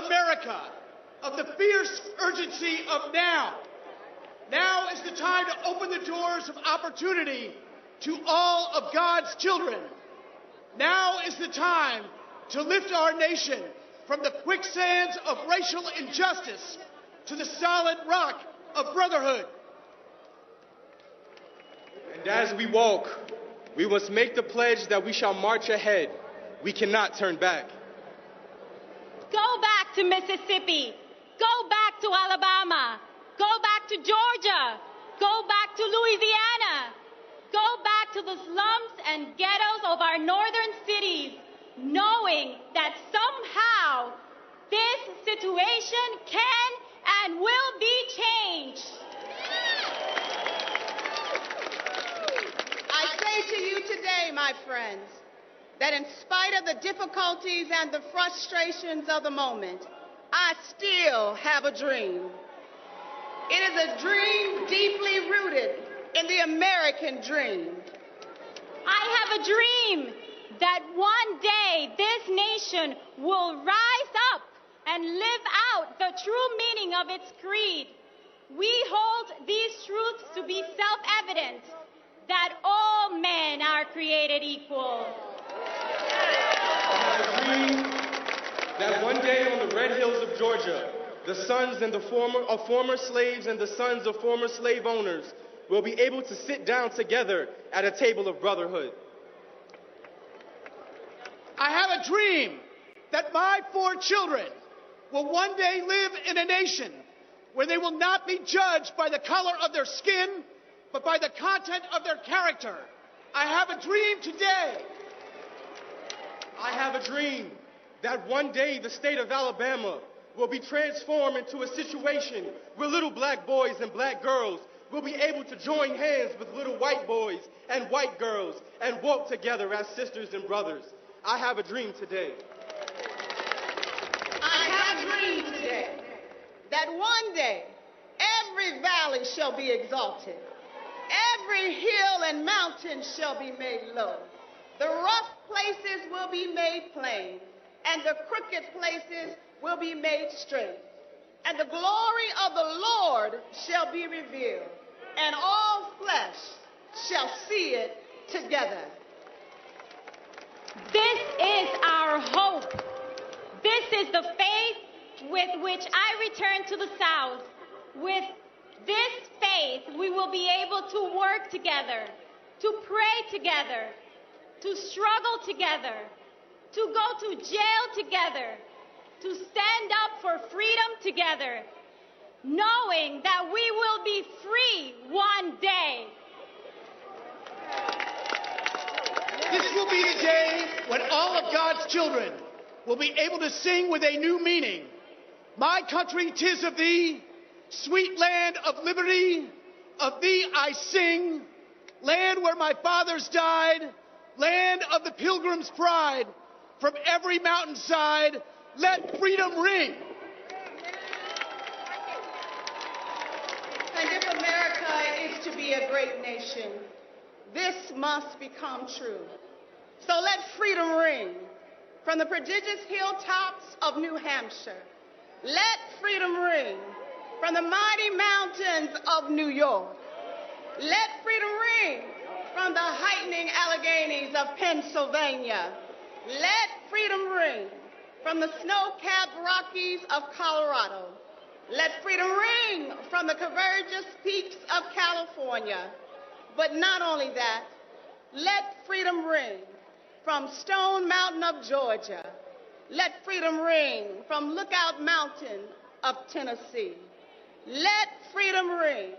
America of the fierce urgency of now. Now is the time to open the doors of opportunity to all of God's children. Now is the time to lift our nation from the quicksands of racial injustice to the solid rock of brotherhood. And as we walk, we must make the pledge that we shall march ahead. We cannot turn back. Go back to Mississippi. Go back to Alabama. Go back to Georgia. Go back to Louisiana. Go back to the slums and ghettos of our northern cities, knowing that somehow this situation can and will be changed. I say to you today, my friends, that in spite of the difficulties and the frustrations of the moment, I still have a dream. It is a dream deeply rooted in the American dream. I have a dream that one day this nation will rise up and live out the true meaning of its creed. We hold these truths to be self-evident, that all men are created equal. I have a dream that one day on the red hills of Georgia, the sons of former slaves and the sons of former slave owners will be able to sit down together at a table of brotherhood. I have a dream that my 4 children will one day live in a nation where they will not be judged by the color of their skin, but by the content of their character. I have a dream today. I have a dream that one day the state of Alabama will be transformed into a situation where little black boys and black girls will be able to join hands with little white boys and white girls and walk together as sisters and brothers. I have a dream today. I have a dream today that one day every valley shall be exalted, every hill and mountain shall be made low, the rough places will be made plain, and the crooked places will be made straight. And the glory of the Lord shall be revealed, and all flesh shall see it together. This is our hope. This is the faith with which I return to the South. With this faith, we will be able to work together, to pray together, to struggle together, to go to jail together, to stand up for freedom together, knowing that we will be free one day. This will be the day when all of God's children will be able to sing with a new meaning. My country, 'tis of thee, sweet land of liberty, of thee I sing, land where my fathers died, land of the pilgrim's pride, from every mountainside, let freedom ring. And if America is to be a great nation, this must become true. So let freedom ring from the prodigious hilltops of New Hampshire. Let freedom ring from the mighty mountains of New York. Let freedom ring from the heightening Alleghanies of Pennsylvania. Let freedom ring from the snow-capped Rockies of Colorado. Let freedom ring from the Convergence peaks of California. But not only that, let freedom ring from Stone Mountain of Georgia. Let freedom ring from Lookout Mountain of Tennessee. Let freedom ring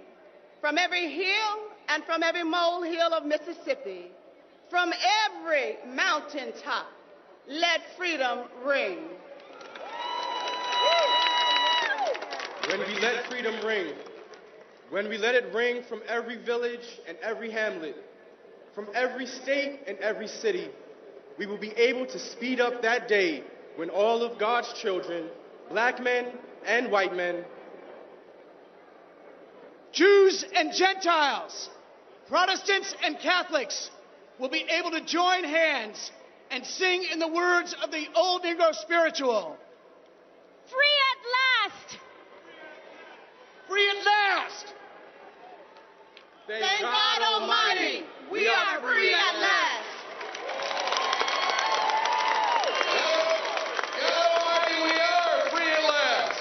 from every hill and from every molehill of Mississippi. From every mountaintop, let freedom ring. When we let freedom ring, when we let it ring from every village and every hamlet, from every state and every city, we will be able to speed up that day when all of God's children, black men and white men, Jews and Gentiles, Protestants and Catholics will be able to join hands and sing in the words of the old Negro spiritual. free at last. Thank God Almighty, we are free at last. God Almighty, we are free at last.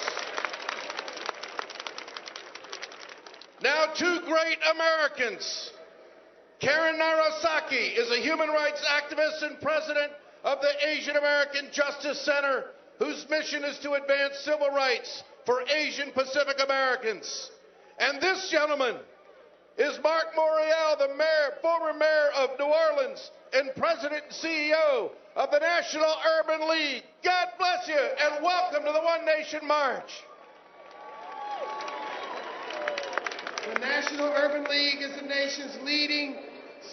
Now, two great Americans. Karen Narasaki is a human rights activist and president of the Asian American Justice Center, whose mission is to advance civil rights for Asian Pacific Americans. And this gentleman is Mark Morial, the former mayor of New Orleans and president and CEO of the National Urban League. God bless you, and welcome to the One Nation March. The National Urban League is the nation's leading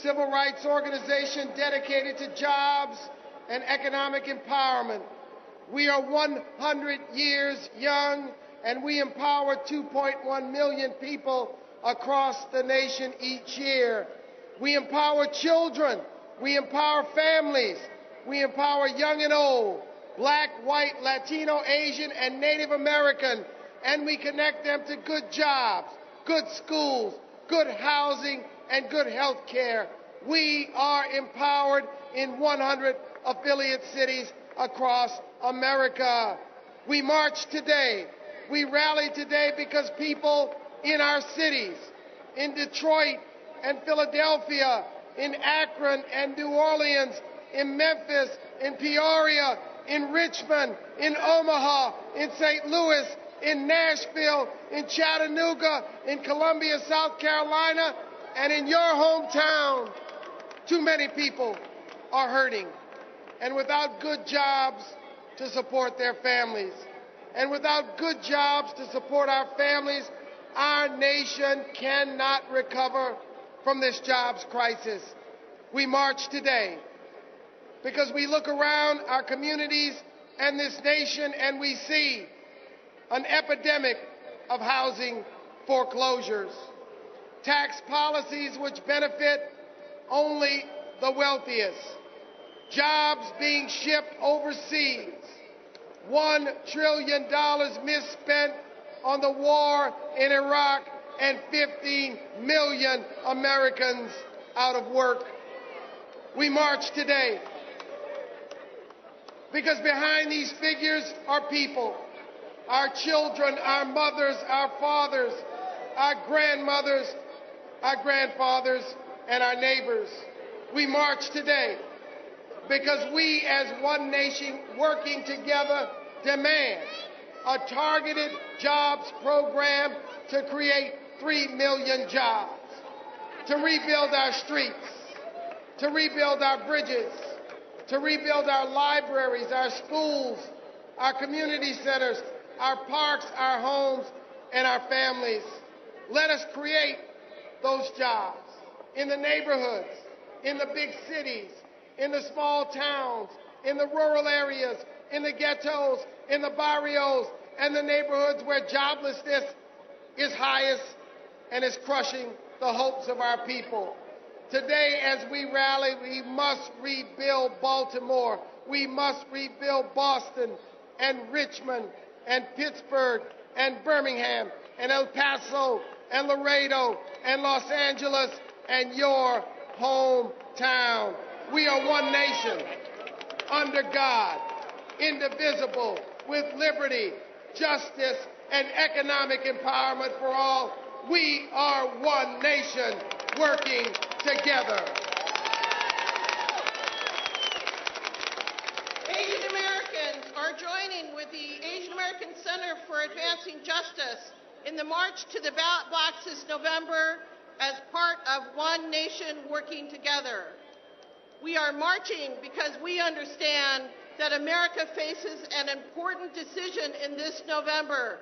civil rights organization dedicated to jobs and economic empowerment. We are 100 years young, and we empower 2.1 million people across the nation each year. We empower children, we empower families, we empower young and old, black, white, Latino, Asian, and Native American, and we connect them to good jobs, good schools, good housing, and good health care. We are empowered in 100 affiliate cities across America. We march today. We rally today because people in our cities, in Detroit and Philadelphia, in Akron and New Orleans, in Memphis, in Peoria, in Richmond, in Omaha, in St. Louis, in Nashville, in Chattanooga, in Columbia, South Carolina, and in your hometown, too many people are hurting. And without good jobs to support their families, and without good jobs to support our families, our nation cannot recover from this jobs crisis. We march today because we look around our communities and this nation and we see an epidemic of housing foreclosures, tax policies which benefit only the wealthiest, jobs being shipped overseas, $1 trillion misspent on the war in Iraq, and 15 million Americans out of work. We march today because behind these figures are people, our children, our mothers, our fathers, our grandmothers, our grandfathers, and our neighbors. We march today because we as one nation working together demand a targeted jobs program to create 3 million jobs, to rebuild our streets, to rebuild our bridges, to rebuild our libraries, our schools, our community centers, our parks, our homes, and our families. Let us create those jobs in the neighborhoods, in the big cities, in the small towns, in the rural areas, in the ghettos, in the barrios, and the neighborhoods where joblessness is highest and is crushing the hopes of our people. Today, as we rally, we must rebuild Baltimore. We must rebuild Boston and Richmond and Pittsburgh and Birmingham and El Paso and Laredo and Los Angeles and your hometown. We are one nation, under God, indivisible, with liberty, justice, and economic empowerment for all. We are one nation working together. Asian Americans are joining with the Asian American Center for Advancing Justice in the March to the Ballot Box this November as part of One Nation Working Together. We are marching because we understand that America faces an important decision in this November.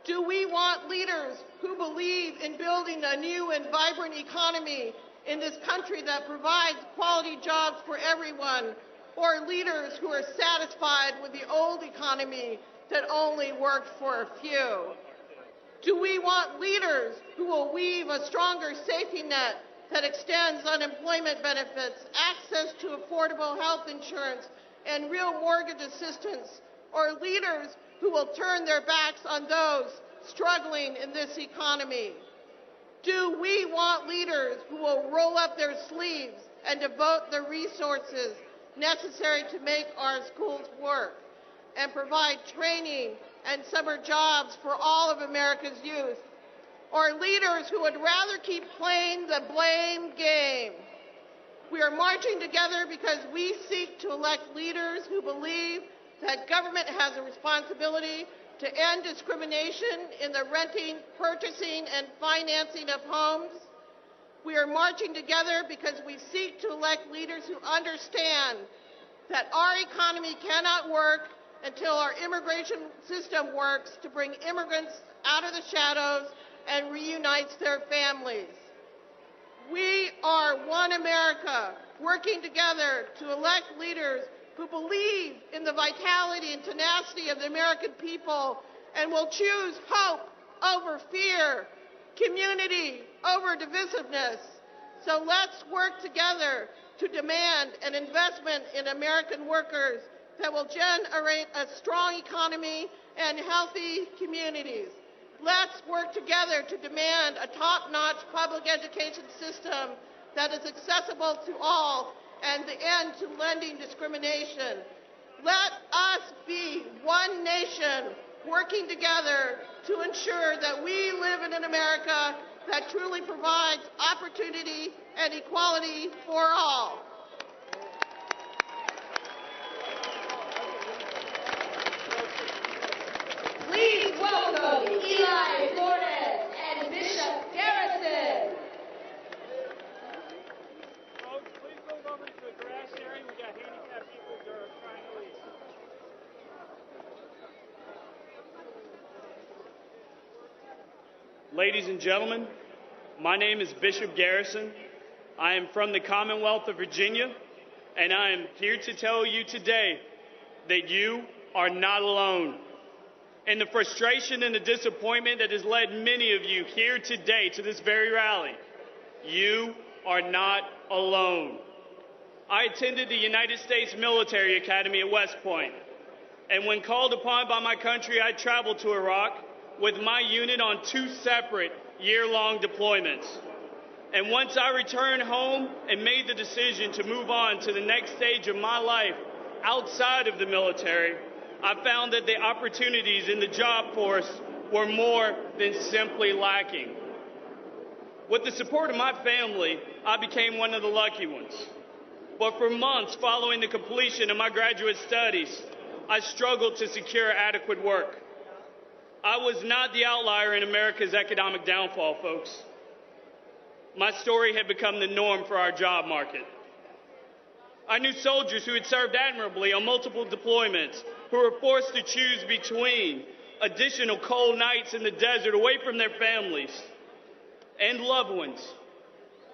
Do we want leaders who believe in building a new and vibrant economy in this country that provides quality jobs for everyone, or leaders who are satisfied with the old economy that only worked for a few? Do we want leaders who will weave a stronger safety net that extends unemployment benefits, access to affordable health insurance, and real mortgage assistance, or leaders who will turn their backs on those struggling in this economy? Do we want leaders who will roll up their sleeves and devote the resources necessary to make our schools work and provide training and summer jobs for all of America's youth? Or leaders who would rather keep playing the blame game? We are marching together because we seek to elect leaders who believe that government has a responsibility to end discrimination in the renting, purchasing, and financing of homes. We are marching together because we seek to elect leaders who understand that our economy cannot work until our immigration system works to bring immigrants out of the shadows and reunites their families. We are one America, working together to elect leaders who believe in the vitality and tenacity of the American people and will choose hope over fear, community over divisiveness. So let's work together to demand an investment in American workers that will generate a strong economy and healthy communities. Let's work together to demand a top-notch public education system that is accessible to all and the end to lending discrimination. Let us be one nation working together to ensure that we live in an America that truly provides opportunity and equality for all. Please welcome Eli Flores and Bishop Garrison. Folks, please move over to the grass area. We got handicapped people that are trying to leave. Ladies and gentlemen, my name is Bishop Garrison. I am from the Commonwealth of Virginia, and I am here to tell you today that you are not alone. And the frustration and the disappointment that has led many of you here today to this very rally, you are not alone. I attended the United States Military Academy at West Point, and when called upon by my country, I traveled to Iraq with my unit on 2 separate year-long deployments. And once I returned home and made the decision to move on to the next stage of my life outside of the military, I found that the opportunities in the job force were more than simply lacking. With the support of my family, I became one of the lucky ones. But for months following the completion of my graduate studies, I struggled to secure adequate work. I was not the outlier in America's economic downfall, folks. My story had become the norm for our job market. I knew soldiers who had served admirably on multiple deployments, who were forced to choose between additional cold nights in the desert away from their families and loved ones,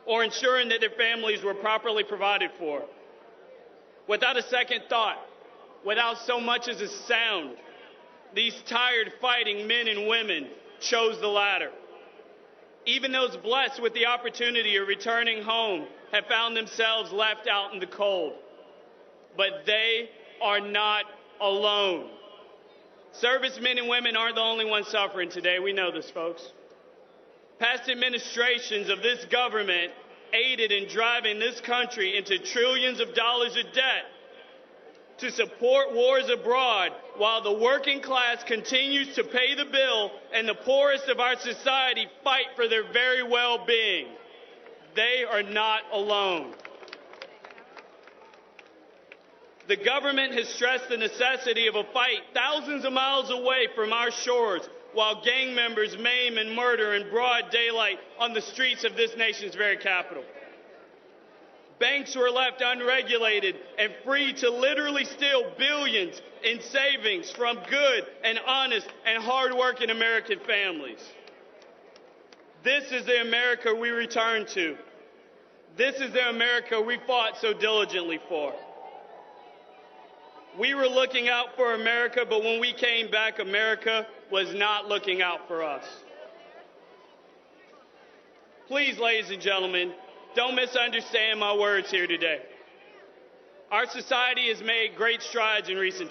or ensuring that their families were properly provided for. Without a second thought, without so much as a sound, these tired fighting men and women chose the latter. Even those blessed with the opportunity of returning home have found themselves left out in the cold. But they are not alone. Servicemen and women aren't the only ones suffering today. We know this, folks. Past administrations of this government aided in driving this country into trillions of dollars of debt to support wars abroad while the working class continues to pay the bill and the poorest of our society fight for their very well-being. They are not alone. The government has stressed the necessity of a fight thousands of miles away from our shores while gang members maim and murder in broad daylight on the streets of this nation's very capital. Banks were left unregulated and free to literally steal billions in savings from good and honest and hardworking American families. This is the America we return to. This is the America we fought so diligently for. We were looking out for America, but when we came back, America was not looking out for us. Please, ladies and gentlemen, don't misunderstand my words here today. Our society has made great strides in recent